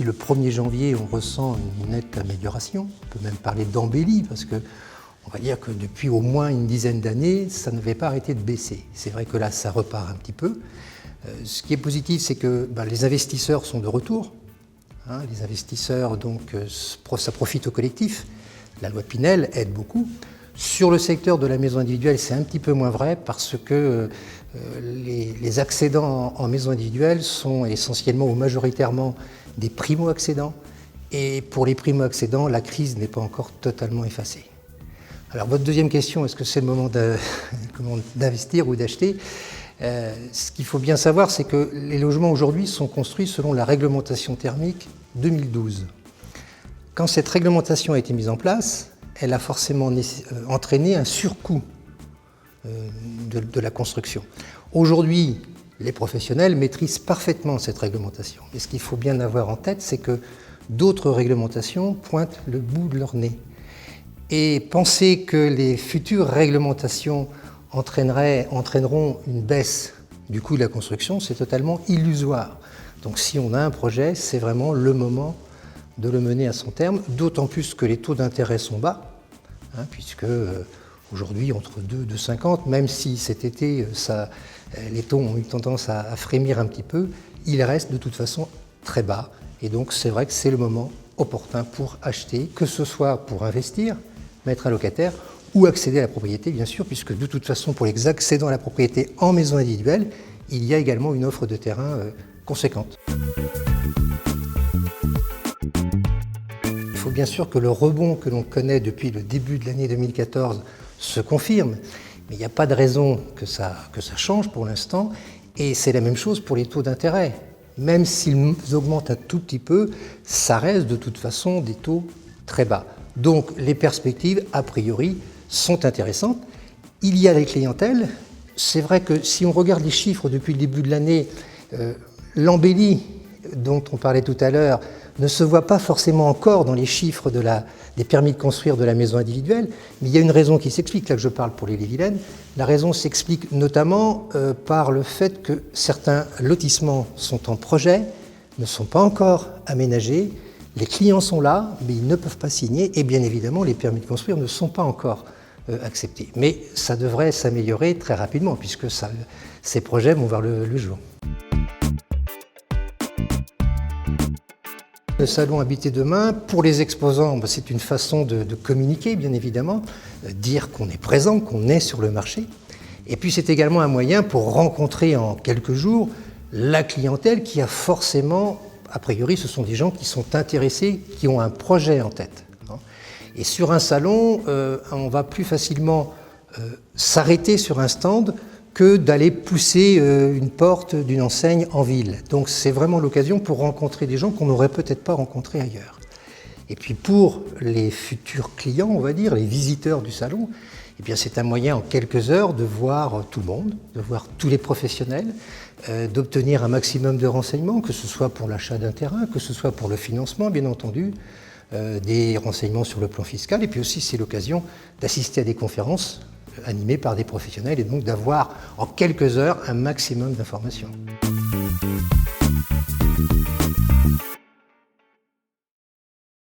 depuis le 1er janvier, on ressent une nette amélioration. On peut même parler d'embellie, parce que on va dire que depuis au moins une dizaine d'années, ça n'avait pas arrêté de baisser. C'est vrai que là, ça repart un petit peu. Ce qui est positif, c'est que les investisseurs sont de retour. Les investisseurs, donc, ça profite au collectif. La loi Pinel aide beaucoup. Sur le secteur de la maison individuelle, c'est un petit peu moins vrai parce que les accédants en maison individuelle sont essentiellement ou majoritairement des primo-accédants. Et pour les primo-accédants, la crise n'est pas encore totalement effacée. Alors votre deuxième question, est-ce que c'est le moment d'investir ou d'acheter ? Ce qu'il faut bien savoir, c'est que les logements aujourd'hui sont construits selon la réglementation thermique 2012. Quand cette réglementation a été mise en place, elle a forcément entraîné un surcoût de la construction. Aujourd'hui, les professionnels maîtrisent parfaitement cette réglementation. Et ce qu'il faut bien avoir en tête, c'est que d'autres réglementations pointent le bout de leur nez. Et penser que les futures réglementations entraîneront une baisse du coût de la construction, c'est totalement illusoire. Donc si on a un projet, c'est vraiment le moment de le mener à son terme, d'autant plus que les taux d'intérêt sont bas, puisque aujourd'hui entre 2 et 2,50, même si cet été les taux ont eu tendance à frémir un petit peu, ils restent de toute façon très bas. Et donc c'est vrai que c'est le moment opportun pour acheter, que ce soit pour investir, mettre un locataire, ou accéder à la propriété, bien sûr, puisque de toute façon, pour les accédants à la propriété en maison individuelle, il y a également une offre de terrain conséquente. Il faut bien sûr que le rebond que l'on connaît depuis le début de l'année 2014 se confirme, mais il n'y a pas de raison que ça change pour l'instant, et c'est la même chose pour les taux d'intérêt. Même s'ils augmentent un tout petit peu, ça reste de toute façon des taux très bas. Donc les perspectives, a priori, sont intéressantes. Il y a des clientèles. C'est vrai que si on regarde les chiffres depuis le début de l'année, l'embellie dont on parlait tout à l'heure ne se voit pas forcément encore dans les chiffres des permis de construire de la maison individuelle, mais il y a une raison qui s'explique, là que je parle pour l'Ille-et-Vilaine. La raison s'explique notamment par le fait que certains lotissements sont en projet, ne sont pas encore aménagés, les clients sont là, mais ils ne peuvent pas signer, et bien évidemment les permis de construire ne sont pas encore acceptés. Mais ça devrait s'améliorer très rapidement, puisque ces projets vont voir le jour. Le salon Habiter demain, pour les exposants, c'est une façon de communiquer, bien évidemment, dire qu'on est présent, qu'on est sur le marché. Et puis c'est également un moyen pour rencontrer en quelques jours la clientèle qui a forcément, a priori, ce sont des gens qui sont intéressés, qui ont un projet en tête. Et sur un salon, on va plus facilement s'arrêter sur un stand que d'aller pousser une porte d'une enseigne en ville. Donc c'est vraiment l'occasion pour rencontrer des gens qu'on n'aurait peut-être pas rencontrés ailleurs. Et puis pour les futurs clients, on va dire, les visiteurs du salon, eh bien c'est un moyen en quelques heures de voir tout le monde, de voir tous les professionnels, d'obtenir un maximum de renseignements, que ce soit pour l'achat d'un terrain, que ce soit pour le financement, bien entendu, des renseignements sur le plan fiscal, et puis aussi c'est l'occasion d'assister à des conférences animées par des professionnels et donc d'avoir en quelques heures un maximum d'informations.